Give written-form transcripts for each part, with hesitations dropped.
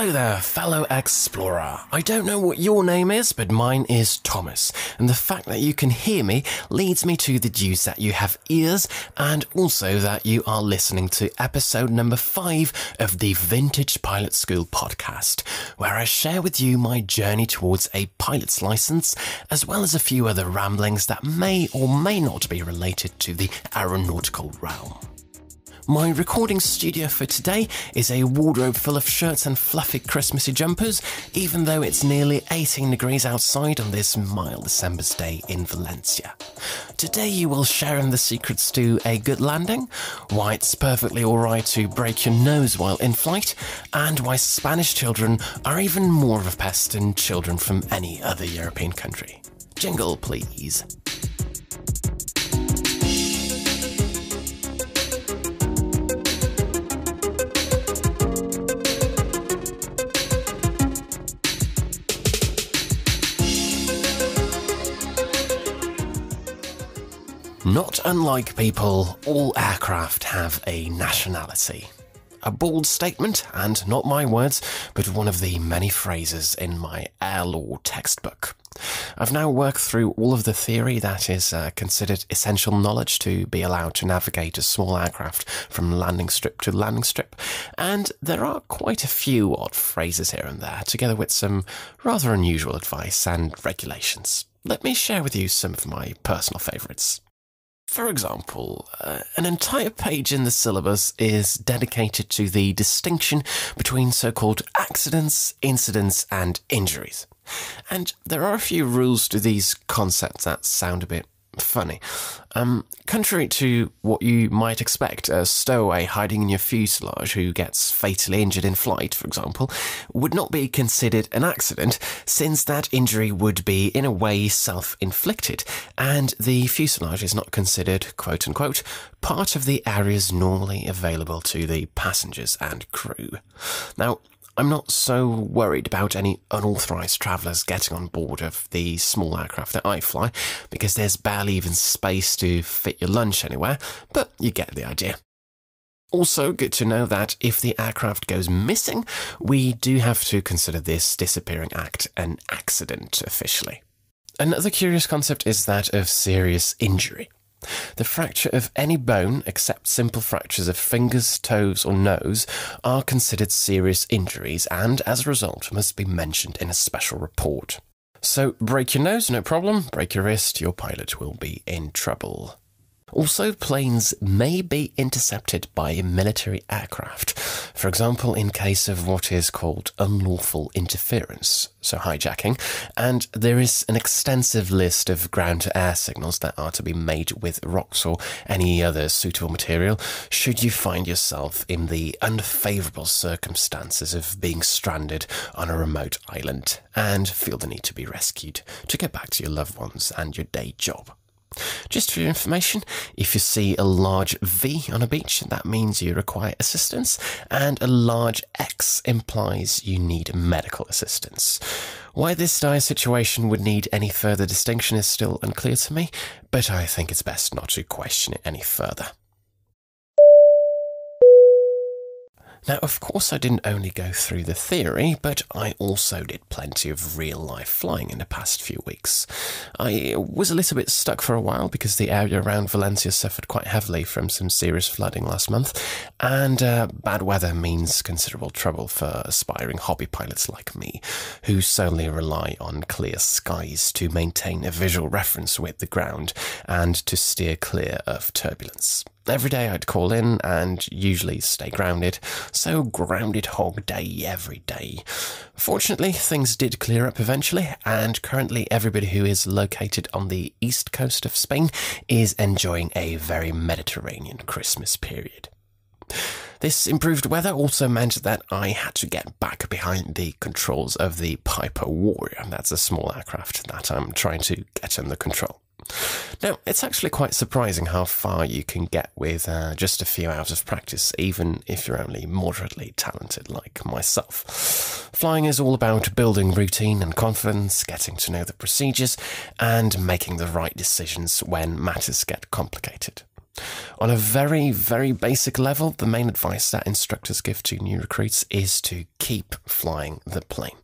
Hello there, fellow explorer. I don't know what your name is, but mine is Thomas, and the fact that you can hear me leads me to deduce that you have ears, and also that you are listening to episode number 5 of the Vintage Pilot School podcast, where I share with you my journey towards a pilot's license, as well as a few other ramblings that may or may not be related to the aeronautical realm. My recording studio for today is a wardrobe full of shirts and fluffy Christmassy jumpers, even though it's nearly 18 degrees outside on this mild December's day in Valencia. Today you will share in the secrets to a good landing, why it's perfectly alright to break your nose while in flight, and why Spanish children are even more of a pest than children from any other European country. Jingle, please. Not unlike people, all aircraft have a nationality. A bold statement, and not my words, but one of the many phrases in my air law textbook. I've now worked through all of the theory that is considered essential knowledge to be allowed to navigate a small aircraft from landing strip to landing strip, and there are quite a few odd phrases here and there, together with some rather unusual advice and regulations. Let me share with you some of my personal favourites. For example, an entire page in the syllabus is dedicated to the distinction between so-called accidents, incidents, and injuries. And there are a few rules to these concepts that sound a bit funny. Contrary to what you might expect, a stowaway hiding in your fuselage who gets fatally injured in flight, for example, would not be considered an accident, since that injury would be in a way self-inflicted, and the fuselage is not considered, quote-unquote, part of the areas normally available to the passengers and crew. Now, I'm not so worried about any unauthorised travellers getting on board of the small aircraft that I fly, because there's barely even space to fit your lunch anywhere, but you get the idea. Also, good to know that if the aircraft goes missing, we do have to consider this disappearing act an accident officially. Another curious concept is that of serious injury. The fracture of any bone, except simple fractures of fingers, toes or nose, are considered serious injuries and, as a result, must be mentioned in a special report. So, break your nose, no problem. Break your wrist, your pilot will be in trouble. Also, planes may be intercepted by military aircraft, for example in case of what is called unlawful interference, so hijacking, and there is an extensive list of ground-to-air signals that are to be made with rocks or any other suitable material should you find yourself in the unfavourable circumstances of being stranded on a remote island and feel the need to be rescued to get back to your loved ones and your day job. Just for your information, if you see a large V on a beach, that means you require assistance, and a large X implies you need medical assistance. Why this dire situation would need any further distinction is still unclear to me, but I think it's best not to question it any further. Now, of course, I didn't only go through the theory, but I also did plenty of real-life flying in the past few weeks. I was a little bit stuck for a while because the area around Valencia suffered quite heavily from some serious flooding last month, and bad weather means considerable trouble for aspiring hobby pilots like me, who solely rely on clear skies to maintain a visual reference with the ground and to steer clear of turbulence. Every day I'd call in and usually stay grounded, so grounded hog day every day. Fortunately, things did clear up eventually, and currently everybody who is located on the east coast of Spain is enjoying a very Mediterranean Christmas period. This improved weather also meant that I had to get back behind the controls of the Piper Warrior. That's a small aircraft that I'm trying to get under control. Now, it's actually quite surprising how far you can get with just a few hours of practice, even if you're only moderately talented like myself. Flying is all about building routine and confidence, getting to know the procedures, and making the right decisions when matters get complicated. On a very, very basic level, the main advice that instructors give to new recruits is to keep flying the plane.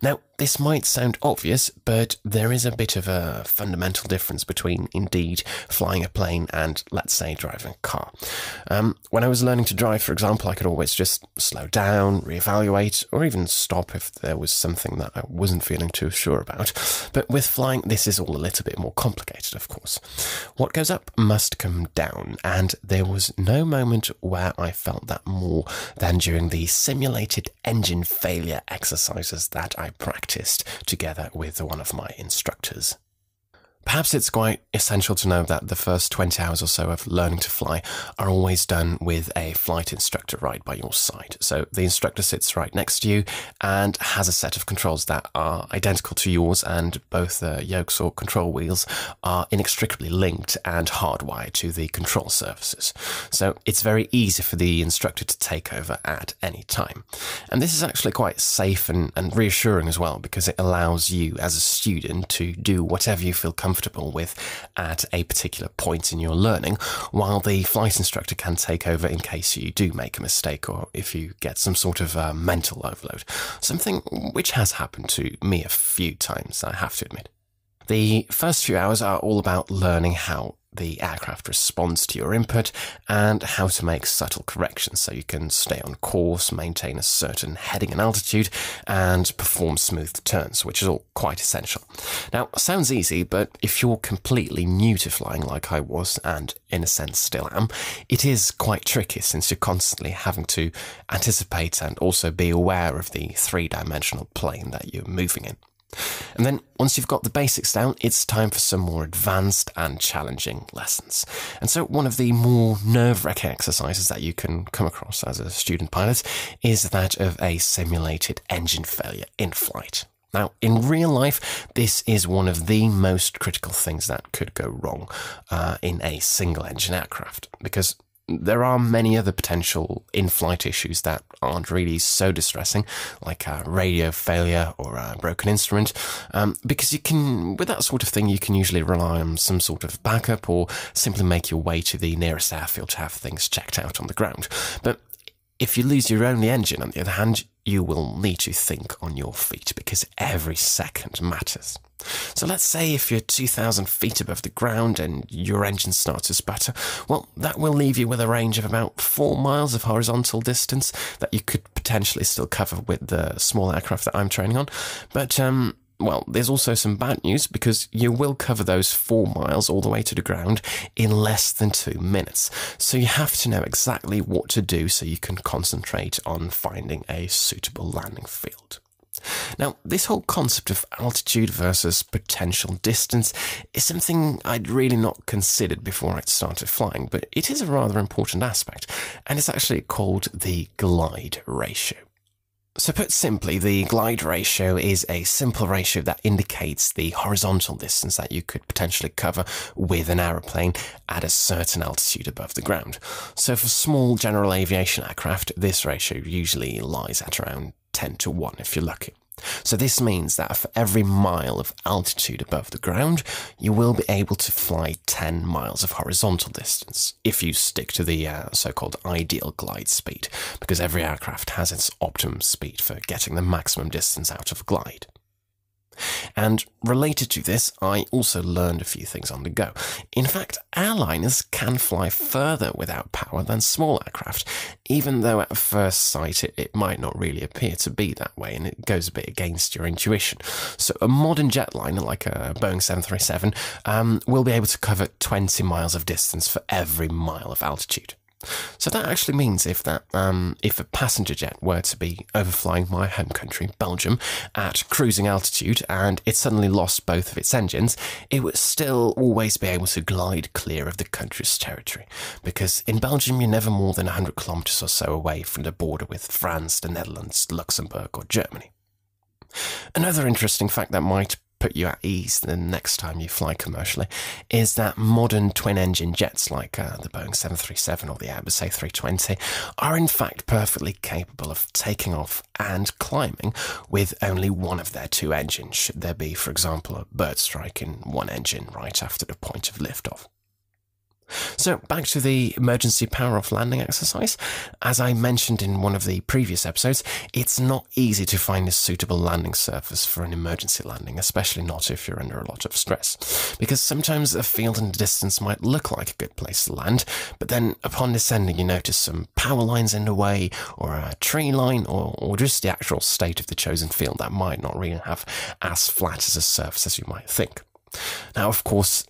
Now, this might sound obvious, but there is a bit of a fundamental difference between, indeed, flying a plane and, let's say, driving a car. When I was learning to drive, for example, I could always just slow down, reevaluate, or even stop if there was something that I wasn't feeling too sure about. But with flying, this is all a little bit more complicated, of course. What goes up must come down, and there was no moment where I felt that more than during the simulated engine failure exercises that I practiced together with one of my instructors. Perhaps it's quite essential to know that the first 20 hours or so of learning to fly are always done with a flight instructor right by your side. So the instructor sits right next to you and has a set of controls that are identical to yours, and both the yokes or control wheels are inextricably linked and hardwired to the control surfaces. So it's very easy for the instructor to take over at any time. And this is actually quite safe and reassuring as well, because it allows you as a student to do whatever you feel comfortable with at a particular point in your learning, while the flight instructor can take over in case you do make a mistake or if you get some sort of mental overload. Something which has happened to me a few times, I have to admit. The first few hours are all about learning how the aircraft responds to your input and how to make subtle corrections so you can stay on course, maintain a certain heading and altitude, and perform smooth turns, which is all quite essential. Now, sounds easy, but if you're completely new to flying like I was, and in a sense still am, it is quite tricky since you're constantly having to anticipate and also be aware of the three-dimensional plane that you're moving in. And then, once you've got the basics down, it's time for some more advanced and challenging lessons. And so one of the more nerve-wracking exercises that you can come across as a student pilot is that of a simulated engine failure in flight. Now, in real life, this is one of the most critical things that could go wrong in a single-engine aircraft, because there are many other potential in-flight issues that aren't really so distressing, like a radio failure or a broken instrument, because you can, with that sort of thing, you can usually rely on some sort of backup or simply make your way to the nearest airfield to have things checked out on the ground. But if you lose your only engine, on the other hand, you will need to think on your feet, because every second matters. So let's say if you're 2,000 feet above the ground and your engine starts to sputter, well, that will leave you with a range of about 4 miles of horizontal distance that you could potentially still cover with the small aircraft that I'm training on. But, well, there's also some bad news, because you will cover those 4 miles all the way to the ground in less than 2 minutes. So you have to know exactly what to do so you can concentrate on finding a suitable landing field. Now, this whole concept of altitude versus potential distance is something I'd really not considered before I'd started flying, but it is a rather important aspect, and it's actually called the glide ratio. So put simply, the glide ratio is a simple ratio that indicates the horizontal distance that you could potentially cover with an aeroplane at a certain altitude above the ground. So for small general aviation aircraft, this ratio usually lies at around 10 to 1 if you're lucky. So this means that for every mile of altitude above the ground, you will be able to fly 10 miles of horizontal distance if you stick to the so-called ideal glide speed, because every aircraft has its optimum speed for getting the maximum distance out of a glide. And related to this, I also learned a few things on the go. In fact, airliners can fly further without power than small aircraft, even though at first sight it might not really appear to be that way, and it goes a bit against your intuition. So a modern jetliner, like a Boeing 737, will be able to cover 20 miles of distance for every mile of altitude. So that actually means if a passenger jet were to be overflying my home country, Belgium, at cruising altitude, and it suddenly lost both of its engines, it would still always be able to glide clear of the country's territory, because in Belgium you're never more than 100 kilometers or so away from the border with France, the Netherlands, Luxembourg or Germany. Another interesting fact that might put you at ease the next time you fly commercially is that modern twin-engine jets like the Boeing 737 or the Airbus A320 are in fact perfectly capable of taking off and climbing with only one of their 2 engines, should there be, for example, a bird strike in one engine right after the point of liftoff. So back to the emergency power-off landing exercise. As I mentioned in one of the previous episodes, it's not easy to find a suitable landing surface for an emergency landing, especially not if you're under a lot of stress. Because sometimes a field in the distance might look like a good place to land, but then upon descending you notice some power lines in the way, or a tree line, or just the actual state of the chosen field that might not really have as flat as a surface as you might think. Now, of course,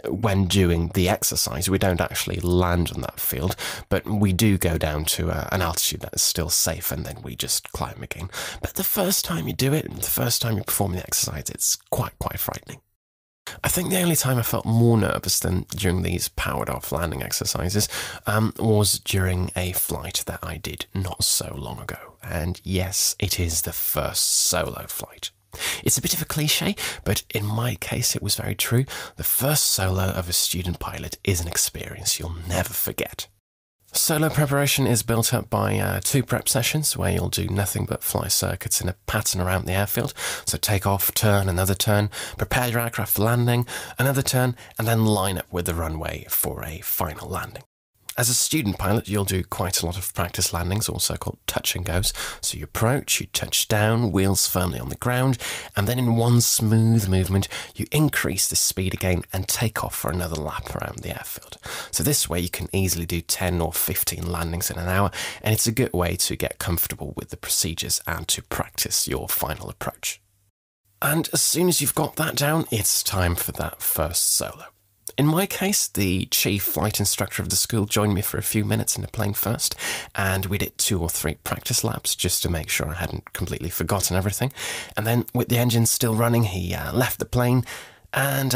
when doing the exercise, we don't actually land on that field, but we do go down to an altitude that is still safe, and then we just climb again. But the first time you do it, the first time you perform the exercise, it's quite frightening. I think the only time I felt more nervous than during these powered-off landing exercises was during a flight that I did not so long ago. And yes, it is the first solo flight. It's a bit of a cliche, but in my case it was very true. The first solo of a student pilot is an experience you'll never forget. Solo preparation is built up by 2 prep sessions where you'll do nothing but fly circuits in a pattern around the airfield. So take off, turn, another turn, prepare your aircraft for landing, another turn, and then line up with the runway for a final landing. As a student pilot, you'll do quite a lot of practice landings, also called touch and goes. So you approach, you touch down, wheels firmly on the ground, and then in one smooth movement, you increase the speed again and take off for another lap around the airfield. So this way you can easily do 10 or 15 landings in an hour, and it's a good way to get comfortable with the procedures and to practice your final approach. And as soon as you've got that down, it's time for that first solo. In my case, the chief flight instructor of the school joined me for a few minutes in the plane first, and we did 2 or 3 practice laps just to make sure I hadn't completely forgotten everything. And then, with the engine still running, he left the plane, and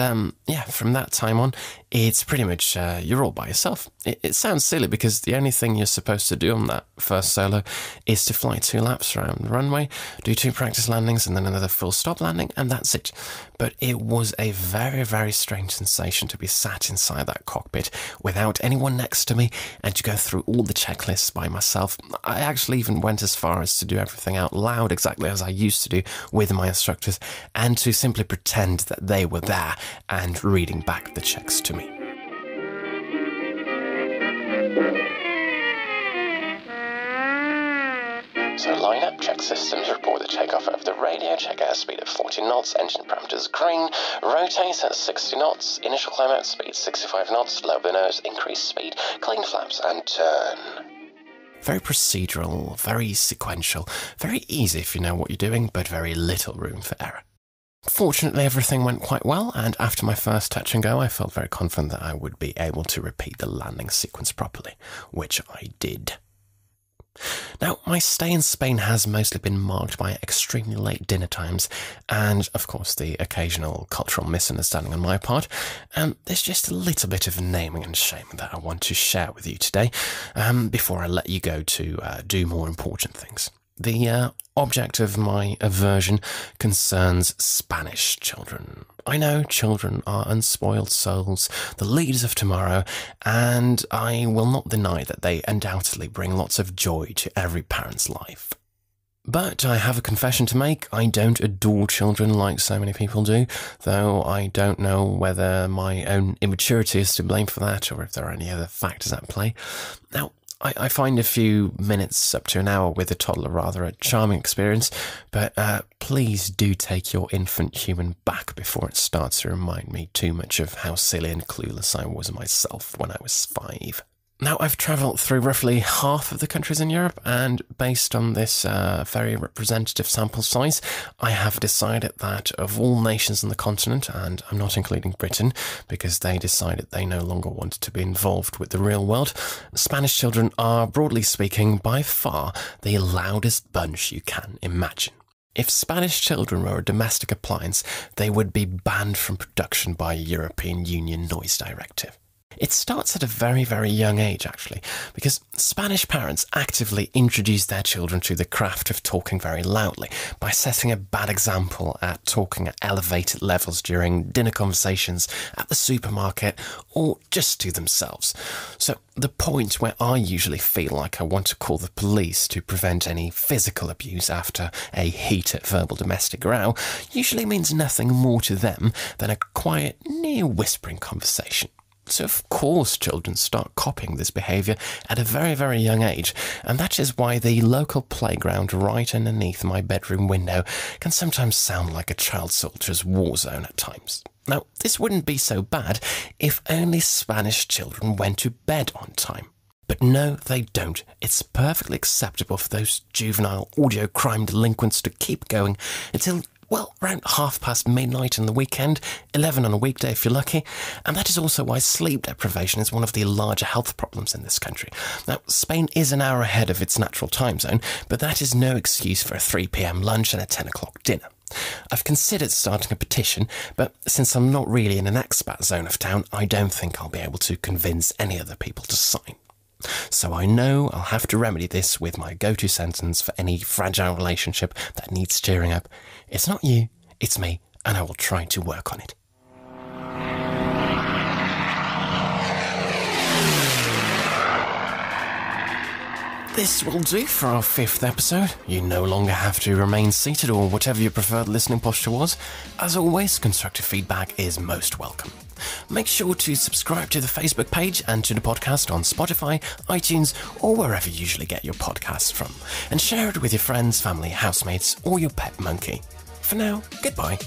from that time on, it's pretty much you're all by yourself. It sounds silly because the only thing you're supposed to do on that first solo is to fly 2 laps around the runway, do 2 practice landings and then another full stop landing, and that's it. But it was a very strange sensation to be sat inside that cockpit without anyone next to me and to go through all the checklists by myself. I actually even went as far as to do everything out loud exactly as I used to do with my instructors, and to simply pretend that they were there and reading back the checks to me. So line up, check systems, report the takeoff of the radio, check airspeed at 40 knots, engine parameters green, rotate at 60 knots, initial climb out speed 65 knots, lower the nose, increase speed, clean flaps and turn. Very procedural, very sequential, very easy if you know what you're doing, but very little room for error. Fortunately, everything went quite well, and after my first touch and go, I felt very confident that I would be able to repeat the landing sequence properly, which I did. Now, my stay in Spain has mostly been marked by extremely late dinner times and, of course, the occasional cultural misunderstanding on my part. There's just a little bit of naming and shaming that I want to share with you today before I let you go to do more important things. The object of my aversion concerns Spanish children. I know children are unspoiled souls, the leaders of tomorrow, and I will not deny that they undoubtedly bring lots of joy to every parent's life. But I have a confession to make. I don't adore children like so many people do, though I don't know whether my own immaturity is to blame for that or if there are any other factors at play. Now, I find a few minutes up to an hour with a toddler rather a charming experience, but please do take your infant human back before it starts to remind me too much of how silly and clueless I was myself when I was 5. Now, I've travelled through roughly half of the countries in Europe, and based on this very representative sample size, I have decided that of all nations on the continent, and I'm not including Britain, because they decided they no longer wanted to be involved with the real world, Spanish children are, broadly speaking, by far the loudest bunch you can imagine. If Spanish children were a domestic appliance, they would be banned from production by a European Union noise directive. It starts at a very young age, actually, because Spanish parents actively introduce their children to the craft of talking very loudly by setting a bad example at talking at elevated levels during dinner conversations, at the supermarket, or just to themselves. So the point where I usually feel like I want to call the police to prevent any physical abuse after a heated verbal domestic row usually means nothing more to them than a quiet, near whispering conversation. So of course children start copying this behaviour at a very, very young age, and that is why the local playground right underneath my bedroom window can sometimes sound like a child soldier's war zone at times. Now, this wouldn't be so bad if only Spanish children went to bed on time. But no, they don't. It's perfectly acceptable for those juvenile audio crime delinquents to keep going until, well, around midnight on the weekend, 11 on a weekday if you're lucky, and that is also why sleep deprivation is one of the larger health problems in this country. Now, Spain is an hour ahead of its natural time zone, but that is no excuse for a 3 p.m. lunch and a 10 o'clock dinner. I've considered starting a petition, but since I'm not really in an expat zone of town, I don't think I'll be able to convince any other people to sign. So I know I'll have to remedy this with my go-to sentence for any fragile relationship that needs cheering up. It's not you, it's me, and I will try to work on it. This will do for our 5th episode. You no longer have to remain seated or whatever your preferred listening posture was. As always, constructive feedback is most welcome. Make sure to subscribe to the Facebook page and to the podcast on Spotify, iTunes, or wherever you usually get your podcasts from. And share it with your friends, family, housemates, or your pet monkey. For now, goodbye.